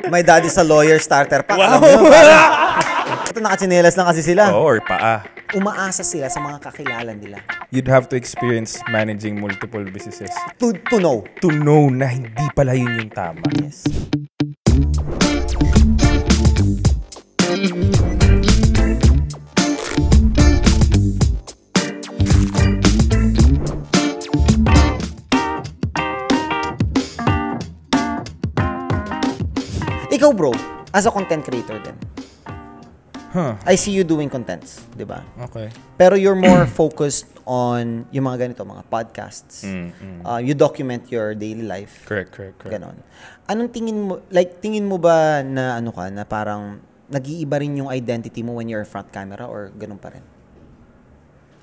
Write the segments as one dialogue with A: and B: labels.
A: My dad is a lawyer starter pack. Wow! Alam mo, ito nakachinelas lang kasi sila.
B: Or paa.
A: Umaasa sila sa mga kakilala nila.
B: You'd have to experience managing multiple businesses.
A: To know.
B: To know na hindi pala yun yung tama.
A: Yes. Ikaw bro, as a content creator din. I see you doing contents, di ba?
B: Okay.
A: Pero you're more focused on yung mga ganito, mga podcasts. You document your daily life.
B: Correct.
A: Ganon. Anong tingin mo ba na ano ka, na parang nag-iiba rin yung identity mo when you're in front camera or ganun pa rin?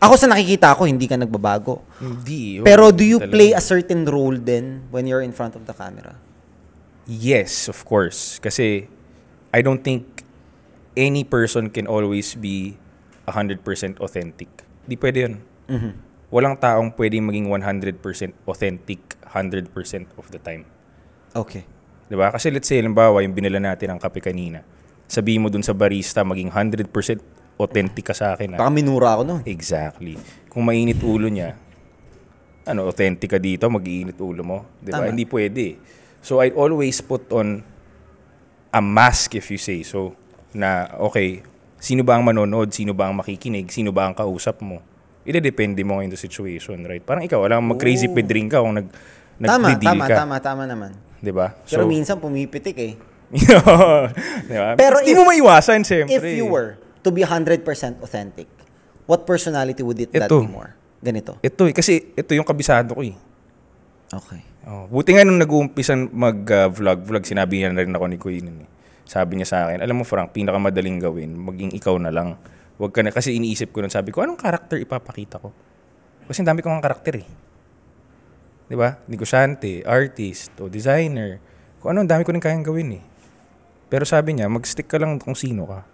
A: Ako sa nakikita ko, hindi ka nagbabago.
B: Hindi.
A: Pero do you play a certain role then when you're in front of the camera?
B: Yes, of course. Kasi I don't think any person can always be 100% authentic. Di pwede yun.
A: Mm-hmm.
B: Walang taong pwedeng maging 100% authentic 100% of the time.
A: Okay.
B: Diba? Kasi let's say, halimbawa, yung binila natin ang kape kanina. Sabihin mo dun sa barista, maging 100% authentic ka sa akin.
A: Baka minura ako nun.
B: Exactly. Kung mainit ulo niya, authentic ka dito, mag-iinit ulo mo. Diba?
A: Tama.
B: Hindi pwede. So, I always put on a mask, if you say so, na, okay, sino ba ang manonood? Sino ba ang makikinig? Sino ba ang kausap mo? Ide-depende mo in the situation, right? Parang ikaw, alam mo, mag-crazy pedring ka kung nag-deal ka.
A: Tama naman.
B: Diba?
A: Pero minsan pumipitik eh.
B: Diba?
A: Pero
B: hindi mo maiwasan, siyempre.
A: If you were to be 100% authentic, what personality would that be more? Ganito.
B: Ito kasi ito yung kabisado ko eh.
A: Okay.
B: Buti nga nung nag-uumpisan mag-vlog, sinabi niya na rin ako ni Kuya nun eh. Sabi niya sa akin, alam mo Frank, pinakamadaling gawin, maging ikaw na lang. Wag ka na, kasi iniisip ko nun, sabi ko, anong karakter ipapakita ko? Kasi ang dami kong karakter eh. Diba? Negosyante, artist, o designer. Kung ano, ang dami ko rin kayang gawin eh. Pero sabi niya, mag-stick ka lang kung sino ka.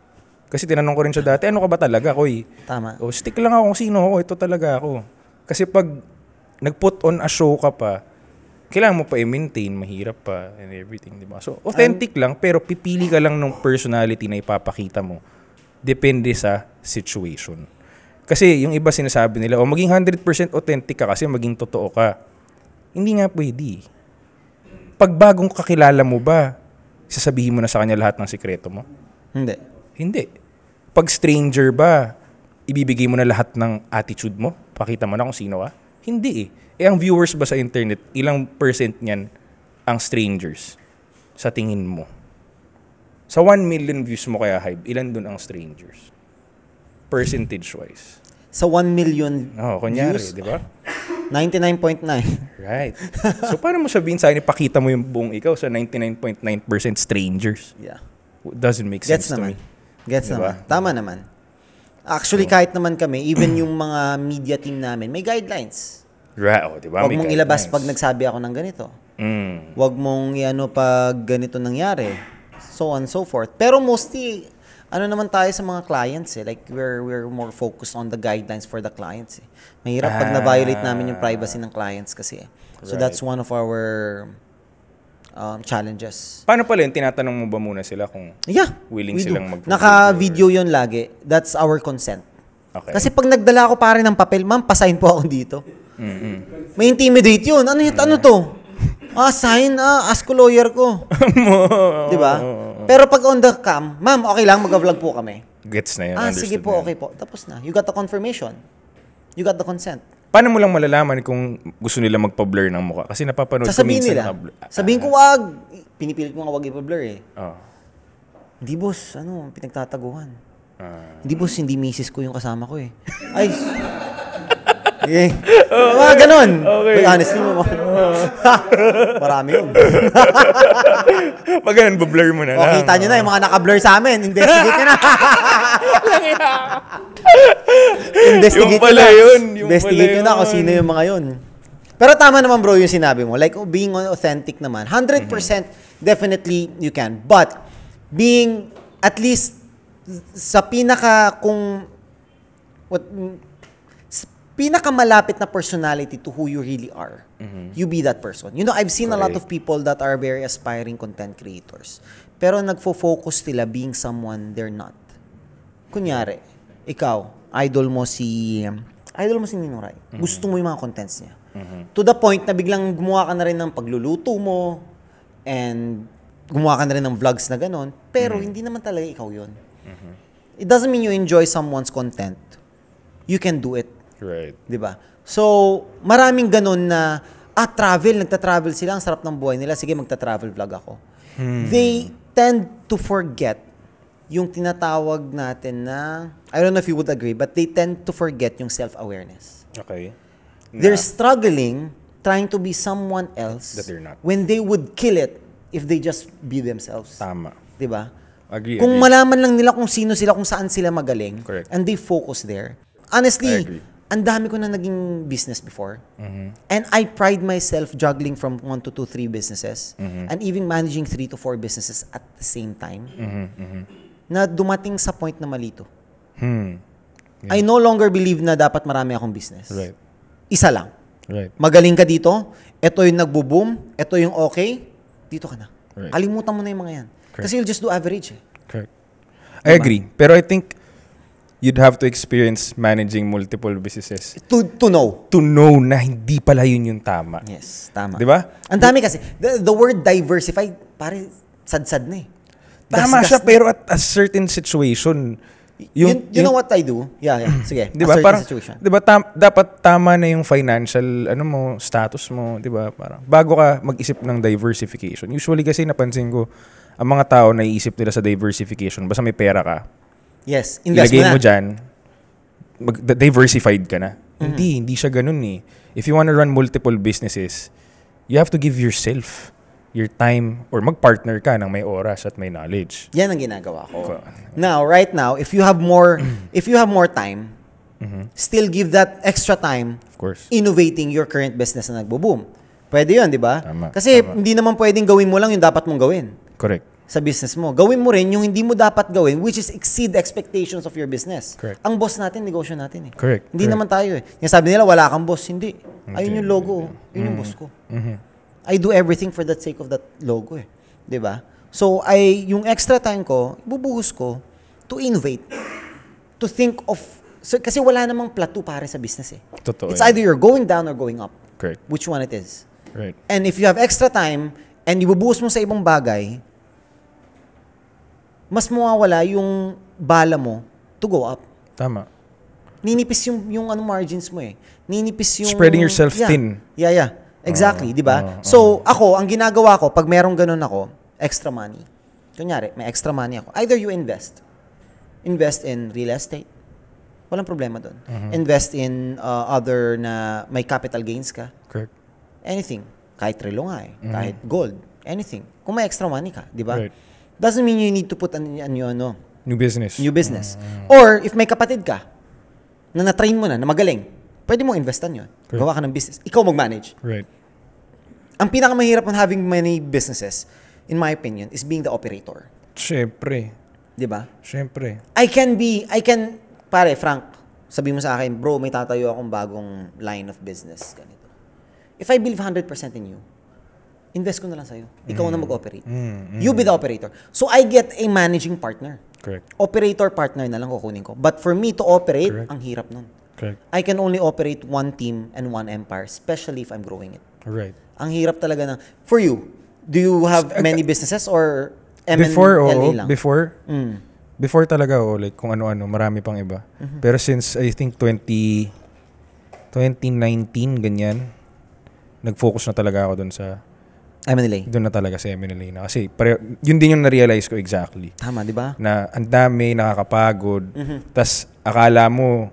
B: Kasi tinanong ko rin siya dati, ano ka ba talaga, Koy?
A: Tama.
B: O, stick lang ako kung sino ako, ito talaga ako. Kasi pag nag-put on a show ka pa, kailangan mo pa i-maintain, mahirap pa, and everything, di ba? So, authentic lang, pero pipili ka lang ng personality na ipapakita mo. Depende sa situation. Kasi yung iba sinasabi nila, maging 100% authentic ka kasi maging totoo ka. Hindi nga pwede. Pag bagong kakilala mo ba, sasabihin mo na sa kanya lahat ng sikreto mo? Hindi. Pag stranger ba, ibibigay mo na lahat ng attitude mo? Pakita mo na kung sino ka? Hindi eh. Ang viewers ba sa internet, ilang percent niyan ang strangers sa tingin mo? Sa 1 million views mo kaya, Hybe, ilan dun ang strangers? Percentage-wise.
A: Sa 1 million
B: kunyari,
A: views?
B: di ba?
A: 99.9.
B: Right. So, paano mo sabihin sa akin, ipakita mo yung buong ikaw sa 99.9% strangers?
A: Yeah.
B: Doesn't make sense to me.
A: Gets diba? Naman. Tama naman. Actually, kahit naman kami, even yung mga media team namin, may guidelines.
B: Right. Diba?
A: Huwag mong ilabas pag nagsabi ako ng ganito. Huwag mong iano pag ganito nangyari. So on and so forth. Pero mostly, ano naman tayo sa mga clients eh. Like, we're more focused on the guidelines for the clients eh. Mahirap pag na-violate namin yung privacy ng clients kasi eh. So that's one of our challenges.
B: Paano pala yun? Tinatanong mo ba muna sila kung willing silang mag-provide?
A: Naka-video yun lagi. That's our consent.
B: Okay.
A: Kasi pag nagdala ako pare ng papel, ma'am, pasign po ako dito. May intimidate yun. Ano to? Sign, ask ko lawyer ko. Diba? Pero pag on the cam, ma'am, okay lang, mag-vlog po kami.
B: Gets na yun.
A: Sige po, okay po. Tapos na. You got the confirmation. You got the consent.
B: Paano mo lang malalaman kung gusto nila magpa-blur ng mukha? Kasi napapanood ko minsan
A: nila. Sabihin ko, wag. Pinipilit ko nga wag ipa-blur eh. Hindi boss, pinagtataguhan. Hindi boss, hindi misis ko yung kasama ko eh. Ay, okay. Mga ganun.
B: Okay.
A: Wait, honestly mo. Marami yun.
B: Pag ganun, blur mo na lang.
A: Kita nyo na yung mga naka-blur sa amin. Investigate nyo na. Investigate
B: yung pala yun.
A: Investigate nyo na kung sino yung mga yun. Pero tama naman bro yung sinabi mo. Like being authentic naman. 100% definitely you can. But being at least sa pinakamalapit na personality to who you really are, you be that person. You know, I've seen a lot of people that are very aspiring content creators. pero nagfo-focus sila being someone they're not. Kunyari, ikaw, idol mo si Ninong Rai. Gusto mo yung mga contents niya. To the point na biglang gumawa ka na rin ng pagluluto mo and gumawa ka na rin ng vlogs na ganon, pero hindi naman talaga ikaw yun. It doesn't mean you enjoy someone's content. You can do it.
B: Right.
A: Diba? So, maraming ganon na, nagta-travel sila, ang sarap ng buhay nila, sige magta-travel vlog ako. They tend to forget yung tinatawag natin na, I don't know if you would agree, but they tend to forget yung self-awareness.
B: Okay.
A: They're struggling trying to be someone else
B: That they're not.
A: when they would kill it if they just be themselves.
B: Tama.
A: Diba?
B: Agree.
A: Kung malaman lang nila kung sino sila, kung saan sila magaling,
B: Correct.
A: and they focus there.
B: I
A: Honestly,
B: agree.
A: ang dami ko na naging business before. And I pride myself juggling from 1 to 2, 3 businesses and even managing 3 to 4 businesses at the same time na dumating sa point na malito. I no longer believe na dapat marami akong business.
B: Right.
A: Isa lang.
B: Right.
A: Magaling ka dito, ito yung nagbo-boom, ito yung okay, dito ka na.
B: Right.
A: Kalimutan mo na yung mga yan.
B: Correct.
A: Kasi you'll just do average.
B: Correct. I agree. Pero I think you'd have to experience managing multiple businesses
A: To know.
B: to know na hindi pala yun yung tama.
A: Yes, tama.
B: Di ba?
A: Ang dami kasi. The word diversified, pare, sad-sad na eh.
B: Tama
A: Gas-gas
B: siya,
A: na.
B: pero at a certain situation,
A: You know what I do? Yeah. Sige.
B: Di
A: A
B: ba?
A: certain
B: Parang,
A: situation.
B: di ba, dapat tama na yung financial, status mo, di ba? Parang, bago ka mag-isip ng diversification. Usually kasi napansin ko, ang mga tao naiisip nila sa diversification, basta may pera ka,
A: Yes, invest
B: ilagay
A: mo
B: mo
A: na.
B: dyan, diversified ka na. Hindi siya ganun eh. If you wanna run multiple businesses, you have to give yourself your time or mag-partner ka ng may oras at may knowledge.
A: Yan ang ginagawa ko. Now, right now, if you have more time, still give that extra time
B: Of course.
A: innovating your current business na nagbo-boom. Pwede yun, di ba?
B: Tama,
A: Kasi
B: tama.
A: hindi naman pwedeng gawin mo lang yung dapat mong gawin
B: Correct.
A: sa business mo. Gawin mo rin yung hindi mo dapat gawin, which is exceed expectations of your business.
B: Correct.
A: Ang boss natin, negosyo natin eh.
B: Correct.
A: Hindi
B: Correct.
A: naman tayo eh. Yung sabi nila, wala kang boss. Hindi. Ayun yung logo. Yun yung boss ko. I do everything for the sake of that logo eh. 'Di ba? So, yung extra time ko, ibubuhos ko to innovate. To think of, kasi wala namang plateau pare sa business eh.
B: Totoo
A: It's
B: yan.
A: either you're going down or going up.
B: Correct.
A: Which one it is.
B: Right.
A: And if you have extra time, and ibubuhos mo sa ibang bagay, mas mawawala yung bala mo to go up.
B: Tama.
A: Ninipis yung margins mo eh. Ninipis yung
B: Spreading yourself thin.
A: Yeah. Exactly, 'di ba? So, ako ang ginagawa ko pag merong ganun ako, extra money. Kunyari, may extra money ako. Either you invest in real estate. Walang problema doon. Invest in other na may capital gains ka.
B: Correct.
A: Anything, kahit relo nga eh, kahit gold, anything. Kung may extra money ka, 'di ba?
B: Right.
A: Doesn't mean you need to put
B: New business.
A: new business. Or if may kapatid ka na na-train mo na magaling, pwede mo investan 'yon.
B: Correct.
A: Gawa ka ng business. Ikaw mag-manage.
B: Right.
A: Ang pinakamahirap ng having many businesses, in my opinion, is being the operator.
B: Siyempre.
A: 'Di ba?
B: Siyempre.
A: Pare, Frank, sabi mo sa akin, bro, may tatayo akong bagong line of business. Ganito. If I believe 100% in you, invest ko na lang sa'yo. Ikaw na mag-operate. You be the operator. So, I get a managing partner.
B: Correct.
A: Operator partner na lang kukunin ko. But for me to operate,
B: Correct.
A: ang hirap nun.
B: Correct.
A: I can only operate one team and one empire, especially if I'm growing it.
B: Right.
A: Ang hirap talaga ng... For you, do you have many businesses or
B: Before,
A: M&LA lang?
B: Before talaga, like kung ano-ano, marami pang iba. Pero since I think 2019, ganyan, nag-focus na talaga ako
A: M&LA.
B: doon na talaga sa M&LA na. Kasi yun din yung na-realize ko exactly.
A: Tama, di ba?
B: Na ang dami, nakakapagod. Tas akala mo,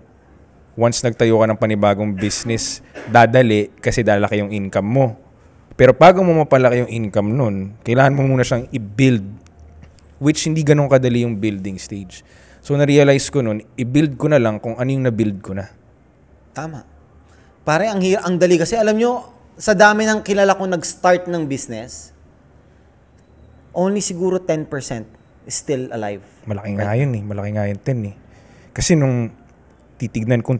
B: once nagtayo ka ng panibagong business, dadali kasi lalaki yung income mo. Pero bago mo mapalaki yung income nun, kailangan mo muna siyang i-build, which hindi ganun kadali yung building stage. So na-realize ko nun, i-build ko na lang kung ano yung na-build ko na.
A: Tama. Pare, ang dali kasi. Alam nyo, sa dami ng kilala kong nag-start ng business, only siguro 10% is still alive.
B: Malaki nga yun eh. Malaki nga yun 10 eh. Kasi nung titignan ko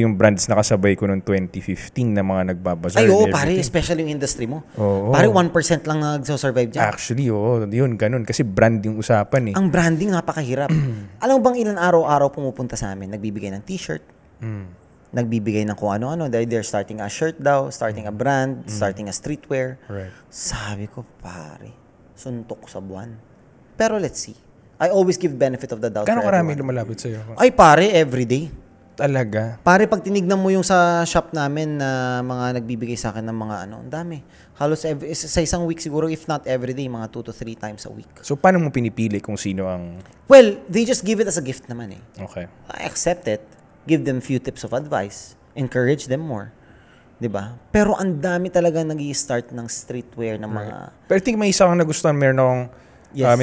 B: yung brands na kasabay ko noong 2015 na mga nagbabazar.
A: Ay, oo, pare, especially yung industry mo. Pare, 1% lang nagso-survive dyan.
B: Actually, yun, ganun. Kasi brand yung usapan eh.
A: Ang branding, napakahirap. Alam mo bang ilan araw-araw pumupunta sa amin, nagbibigay ng t-shirt, nagbibigay ng kung ano-ano, they're starting a shirt daw, starting a brand, starting a streetwear.
B: Right.
A: Sabi ko, pare, suntok sa buwan. Pero let's see. I always give benefit of the doubt
B: Gano'ng
A: for
B: karami
A: everyone.
B: lumalapit sa'yo?
A: Ay, pare, everyday.
B: Talaga?
A: Pare, pag tinignan mo yung sa shop namin na mga nagbibigay sa akin ng mga ang dami. Halos sa isang week siguro, if not everyday, mga 2 to 3 times a week.
B: So, paano mo pinipili kung sino ang...
A: Well, they just give it as a gift naman eh.
B: Okay.
A: I accept it. Give them few tips of advice. Encourage them more. 'Di ba? Pero ang dami talaga nag-i-start ng streetwear ng mga...
B: Pero I think may isa kang nagustuhan. Meron akong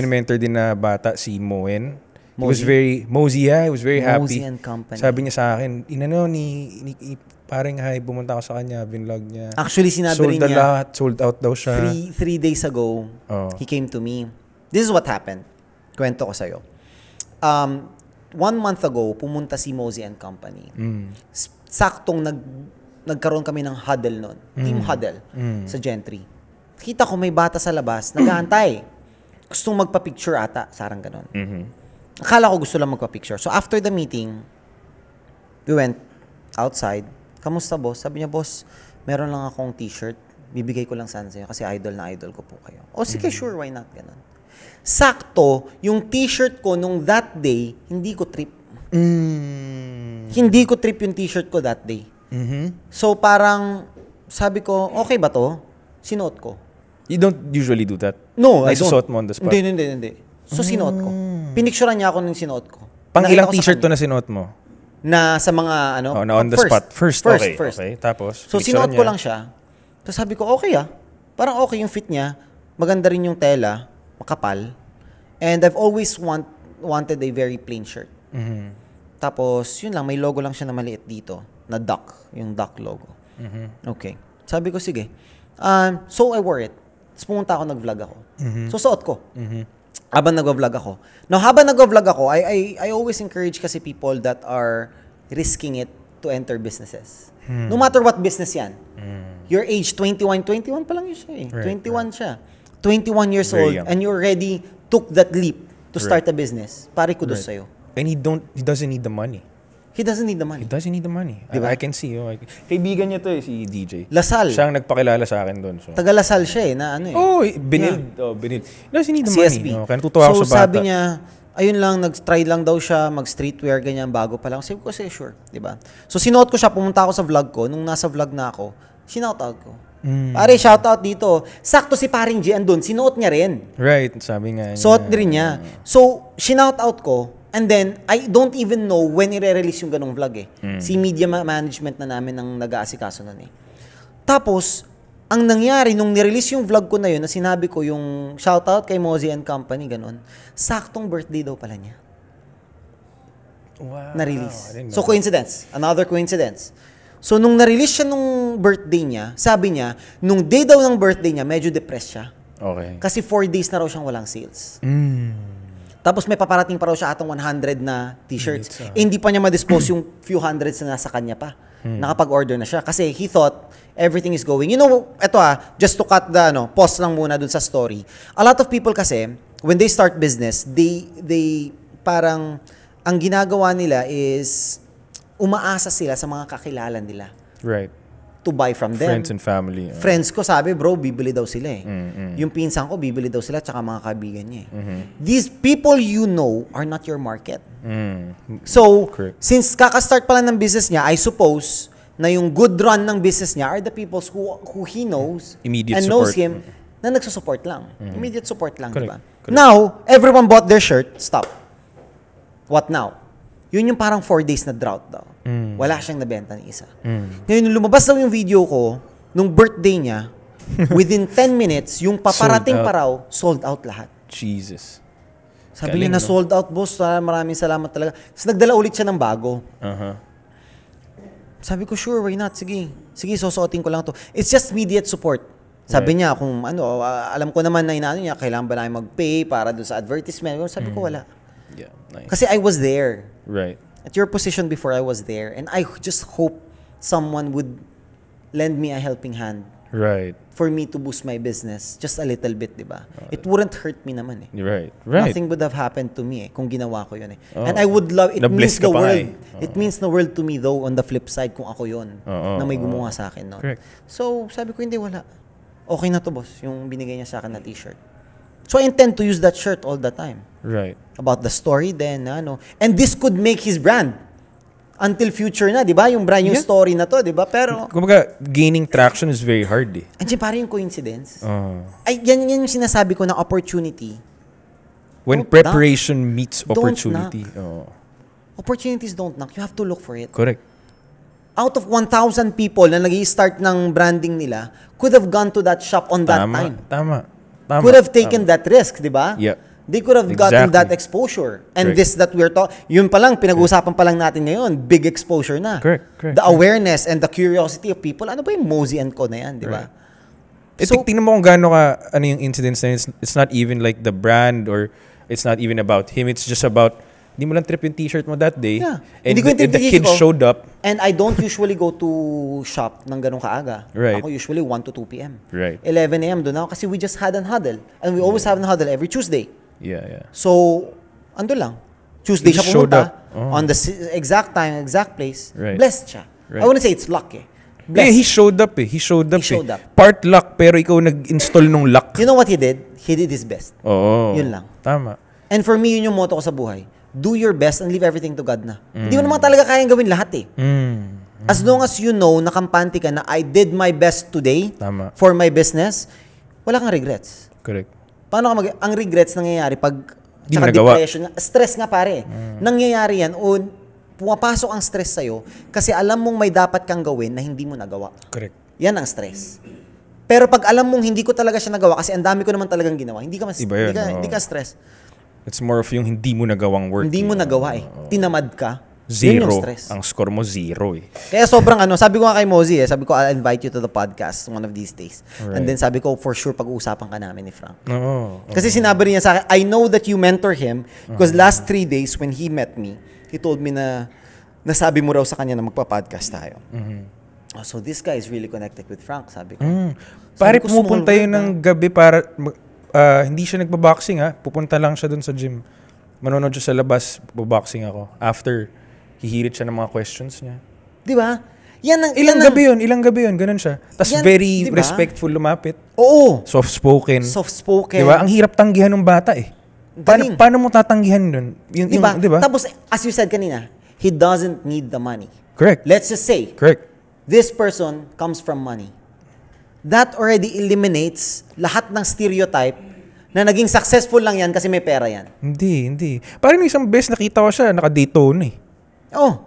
B: mentor din na bata, si Moen. He was very... Mosey, he was very happy.
A: Mosey and Company.
B: Sabi niya sa akin, ni parang pumunta ako sa kanya, binlog niya.
A: Actually, sinabi rin niya,
B: lahat, sold out daw siya.
A: 3 days ago, he came to me. This is what happened. Kwento ko sa'yo. 1 month ago, pumunta si Mosey and Company. Saktong nagkaroon kami ng huddle nun. Team huddle sa Gentry. Kita ko may bata sa labas, nag-aantay. Gustong magpa-picture ata, sarang ganon. Akala ko gusto lang magpa-picture. So after the meeting, we went outside. Kamusta, boss? Sabi niya, boss, meron lang akong t-shirt. Bibigay ko lang sana sa'yo kasi idol na idol ko po kayo. O sige, sure, why not? Ganon. Sakto, yung t-shirt ko nung that day, hindi ko trip. Hindi ko trip yung t-shirt ko that day. So parang, sabi ko, okay ba to? Sinuot ko.
B: You don't usually do that?
A: No, I don't.
B: Naisusot mo on the spot?
A: Hindi. So sinuot ko. Pinicturean niya ako nung sinuot ko.
B: Pang ilang t-shirt to na sinuot mo?
A: Na sa mga
B: na on the spot. First. Okay. Tapos,
A: so sinuot ko lang siya. Tapos sabi ko, okay Parang okay yung fit niya. Maganda rin yung tela. Makapal. And I've always wanted a very plain shirt. Tapos, yun lang. May logo lang siya na maliit dito. Na duck. Yung duck logo. Okay. Sabi ko, sige. So I wore it. Tapos pumunta ako, nag-vlog ako. So suot ko. Habang nag-vlog ako. Now, habang nag-vlog ako, I always encourage kasi people that are risking it to enter businesses. No matter what business yan. Your age, 21 pa lang yun siya eh.
B: Right,
A: 21 siya. 21 years
B: Very
A: old
B: young.
A: and you already took that leap to start a business. Pare, kudos sa'yo.
B: And he doesn't need the money.
A: He doesn't need the money.
B: He doesn't need the money.
A: Diba?
B: I can see. Kaibigan niya to si DJ.
A: Lasal.
B: Siya ang nagpakilala sa akin doon. So.
A: Taga Lasal siya eh, na ano eh.
B: Binild. He doesn't need the
A: CSB.
B: money. Kaya natutuwa ako sa bata.
A: So sabi niya, ayun lang, nag-try lang daw siya, mag-streetwear, ganyan, bago pa lang. Sabi ko, sure, di ba? So sinuot ko siya, pumunta ako sa vlog ko. Nung nasa vlog na ako, sinoutout ko. Pare, shoutout dito. Sakto si paring G andun, sinuot niya rin.
B: Right, sabi nga niya.
A: Suot rin niya. So, sinoutout ko, and then, I don't even know when i-release yung ganong vlog eh. Si media management na namin ang nag-aasikaso nun eh. Tapos, ang nangyari, nung nirelease yung vlog ko na yun, na sinabi ko yung shoutout kay Mosey and Company, ganon, saktong birthday daw pala niya.
B: Wow.
A: Na-release. So, coincidence. Another coincidence. So, nung na-release siya nung birthday niya, sabi niya, nung day daw ng birthday niya, medyo depressed siya.
B: Okay.
A: Kasi 4 days na raw siyang walang sales. Tapos may paparating pa raw siya atong 100 na t-shirts. Hindi pa niya ma-dispose yung few hundreds na nasa kanya pa. Nakapag-order na siya. Kasi he thought everything is going. You know, eto just to cut the, pause lang muna dun sa story. A lot of people kasi, when they start business, they parang, ang ginagawa nila is, umaasa sila sa mga kakilala nila.
B: Right.
A: To buy from them.
B: Friends and family.
A: Friends ko sabi, bro, bibili daw sila eh. Yung pinsan ko, bibili daw sila tsaka mga kaibigan niya eh. These people you know are not your market. So,
B: Correct.
A: since kakastart pa lang ng business niya, I suppose na yung good run ng business niya are the people who he knows
B: Immediate
A: and knows
B: support.
A: him na nagsusupport lang. Immediate support lang,
B: Correct.
A: diba?
B: Correct.
A: Now, everyone bought their shirt. Stop. What now? Yun yung parang 4 days na drought daw. Wala siyang nabenta ni isa. Ngayon, nung lumabas daw yung video ko, nung birthday niya, within 10 minutes, yung paparating pa raw, sold out lahat.
B: Jesus.
A: Sabi niya na sold out, boss. Maraming salamat talaga. Tapos nagdala ulit siya ng bago. Sabi ko, sure, why not? Sige, susuotin ko lang to. It's just immediate support. Sabi niya, kung alam ko naman na inaano niya, kailangan ba na mag-pay para doon sa advertisement? Sabi ko, wala.
B: Yeah, nice.
A: Kasi I was there.
B: Right.
A: at your position before I was there, and I just hope someone would lend me a helping hand.
B: Right.
A: For me to boost my business just a little bit, di ba? It wouldn't hurt me naman eh.
B: Right.
A: Nothing would have happened to me eh kung ginawa ko yun eh. And I would love, it means the world. It means the world to me though on the flip side kung ako yun na may gumawa sa akin. No?
B: Correct.
A: So, sabi ko hindi, wala. Okay na to, boss, yung binigay niya sa akin na t-shirt. So, I intend to use that shirt all the time.
B: Right.
A: About the story then, ano. And this could make his brand. Until future na, di ba? Yung brand, yung story na to, di ba? Pero,
B: kumbaga, gaining traction is very hard eh.
A: Andiyan parang yung coincidence. Ay, yan yung sinasabi ko na opportunity.
B: When preparation meets opportunity.
A: Opportunities don't knock. You have to look for it.
B: Correct.
A: Out of 1,000 people na nag-i-start ng branding nila, could have gone to that shop on that time.
B: Tama.
A: Could have taken that risk, di ba?
B: Yeah.
A: They could have gotten that exposure. And this that we're talking, yun pa lang, pinag-uusapan pa lang natin ngayon, big exposure na.
B: Correct.
A: The awareness and the curiosity of people, ano ba yung Mosey & Co na yan, di ba?
B: So, tingnan mo kung gaano ka, ano yung incidents na it's not even like the brand or it's not even about him. It's just about, hindi mo lang trip yung t-shirt mo that day.
A: Yeah.
B: And the kid showed up.
A: And I don't usually go to shop ng ganun kaaga.
B: Right.
A: Ako usually 1 to 2 p.m.
B: Right.
A: 11 a.m. doon ako kasi we just had an huddle. And we always have an huddle every Tuesday.
B: Yeah.
A: So, ando lang. Tuesday siya pumunta. On the exact time, exact place.
B: Right.
A: Blessed siya.
B: Right.
A: I wouldn't say it's luck eh.
B: Yeah, he showed up. He showed up. Part luck, pero ikaw nag-install nung luck.
A: You know what he did? He did his best.
B: Oo.
A: Yun lang.
B: Tama.
A: And for me, yun yung motto ko sa buhay. Do your best and leave everything to God na. Hindi mo naman talaga kayang gawin lahat eh. As long as you know, nakampante ka na, I did my best today for my business, wala kang regrets.
B: Correct.
A: Paano ka ang regrets nangyayari pag tsaka depression, stress nga pare. Nangyayari yan o pumapasok ang stress sa'yo kasi alam mong may dapat kang gawin na hindi mo nagawa.
B: Correct.
A: Yan ang stress. Pero pag alam mong hindi ko talaga siya nagawa kasi ang dami ko naman talagang ginawa, hindi ka stress.
B: It's more of yung hindi mo nagawang work.
A: Hindi mo nagawa eh. Tinamad ka.
B: Zero. Ang score mo, 0 eh.
A: Kaya sobrang sabi ko nga kay Mosey sabi ko, I'll invite you to the podcast one of these days. Right. And then sabi ko, for sure, pag-uusapan ka namin ni Frank. Kasi sinabi niya sa akin, I know that you mentor him because last 3 days when he met me, he told me na nasabi mo raw sa kanya na magpa-podcast tayo. So this guy is really connected with Frank, sabi ko.
B: Pare, pumupunta yun ng gabi para, hindi siya nagbaboxing pupunta lang siya dun sa gym. Manonood siya sa labas, boxing ako. After, hihirit siya ng mga questions niya.
A: Di ba?
B: Ilang gabi yun, ganun siya. Tapos very diba? Respectful lumapit.
A: Oo.
B: Soft-spoken.
A: Soft-spoken.
B: Diba? Ang hirap tanggihan ng bata eh. Paano mo tatanggihan nun?
A: Diba? Tapos, as you said kanina, he doesn't need the money.
B: Correct.
A: Let's just say, this person comes from money. That already eliminates lahat ng stereotype na naging successful lang yan kasi may pera yan.
B: Hindi. Parang isang beses nakita ko siya, naka-Daytona eh.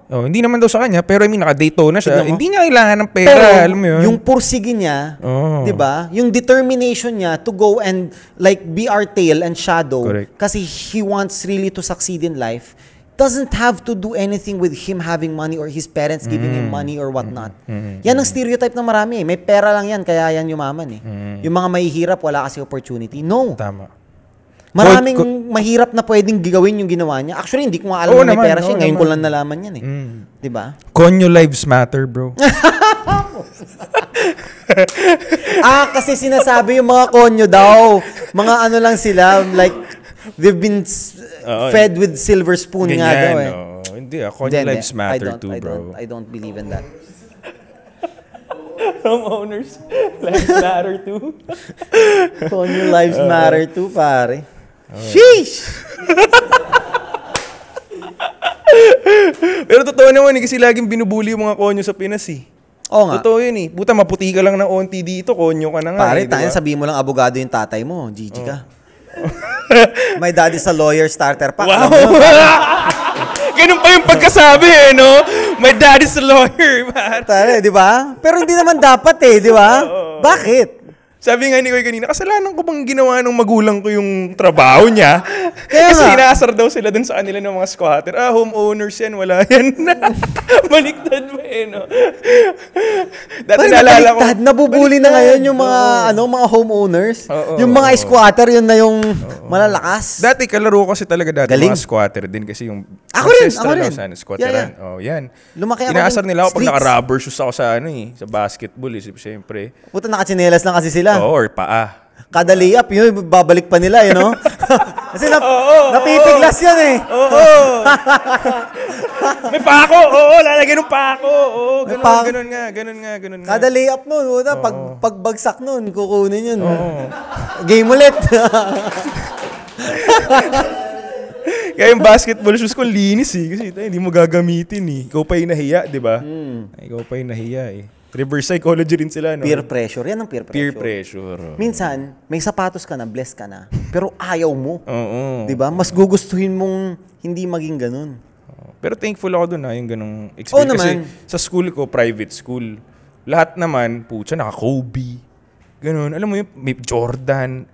B: Hindi naman daw sa kanya, pero naka-Daytona siya. Hindi niya kailangan ng pera, pero, alam mo yun.
A: Yung pursige niya, 'di ba? Yung determination niya to go and like be our tail and shadow kasi he wants really to succeed in life. Doesn't have to do anything with him having money or his parents giving him money or whatnot. Yan ang stereotype ng marami eh. May pera lang yan, kaya yan yumaman eh. Yung mga mahihirap, wala kasi opportunity. No.
B: Tama.
A: Maraming mahirap na pwedeng gigawin yung ginawa niya. Actually, hindi ko nga alam na may pera siya. Ngayon ko lang nalaman yan eh. Diba?
B: Konyo lives matter, bro.
A: Kasi sinasabi yung mga konyo daw. Mga ano lang sila, like, they've been fed with silver spoon nga daw eh.
B: Hindi, konyo lives matter too, bro.
A: I don't believe in that.
B: Homeowners lives matter too.
A: Konyo lives matter too, pare. Sheesh!
B: Pero totoo naman kasi laging binubuli yung mga konyo sa Pinas eh.
A: Oo nga.
B: Totoo yun eh. Puta, maputi ka lang ng onti dito, konyo ka na nga.
A: Pare, tayo sabihin mo lang abogado yung tatay mo. GG ka. My dad is a lawyer starter pack.
B: Wow! Ganun pa yung pagkasabi eh, no? My dad is a lawyer.
A: Tare, di ba? Pero hindi naman dapat eh, di ba? Bakit?
B: Sabi nga ni Koy kanina, kasalanan ko bang ginawa ng magulang ko yung trabaho niya? Kasi inaasar daw sila dun sa kanila ng mga squatter. Homeowners yan, wala yan. Baliktad ba no? Dati naalala ko.
A: Nabubuli na ngayon yung mga, mga homeowners. Yung mga squatter, yun na yung malalakas.
B: Dati kalaro ko kasi talaga
A: Galing.
B: mga squatter din kasi yung
A: Ako rin.
B: Squatteran. Yan.
A: Lumaki ako
B: Inaasar nila ako pag
A: streets.
B: naka-rubber shoes ako sa sa basketball, siyempre.
A: Puta, nakatsinelas lang kasi sila.
B: Or paa.
A: Kada layup, yun, babalik pa nila, Kasi napipiglas yan eh.
B: May pako. Lalagyan ng pako. Ganun nga.
A: Kada layup nun, pagbagsak nun, kukunin yun. Game ulit.
B: Kaya yung basketball shoes ko linis kasi hindi mo gagamitin Ikaw pa yung nahiya, di ba? Ikaw pa yung nahiya Reverse psychology rin sila, no?
A: Peer pressure. Yan ang peer pressure.
B: Peer pressure.
A: Minsan, may sapatos ka na, blessed ka na, pero ayaw mo.
B: Oo.
A: Di ba? Mas gugustuhin mong hindi maging ganun.
B: Pero thankful ako dun yung ganung experience. Kasi sa school ko, private school, lahat naman, naka-Kobe. Ganun. Alam mo yun, may Jordan.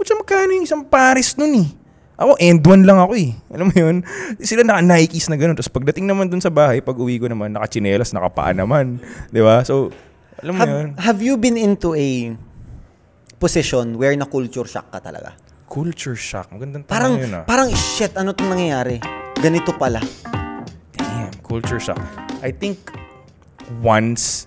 B: Magkano yung isang Paris nun Ako, end one lang ako Alam mo yun? Sila naka-Nikes na gano'n. Tapos pagdating naman dun sa bahay, pag uwi ko naman, naka-chinelas, naka-paa naman. Di ba? So, alam mo yun.
A: Have you been into a position where na-culture shock ka talaga?
B: Culture shock? Magandang tanong yun
A: Parang, shit, ano itong nangyayari? Ganito pala.
B: Damn, culture shock. I think once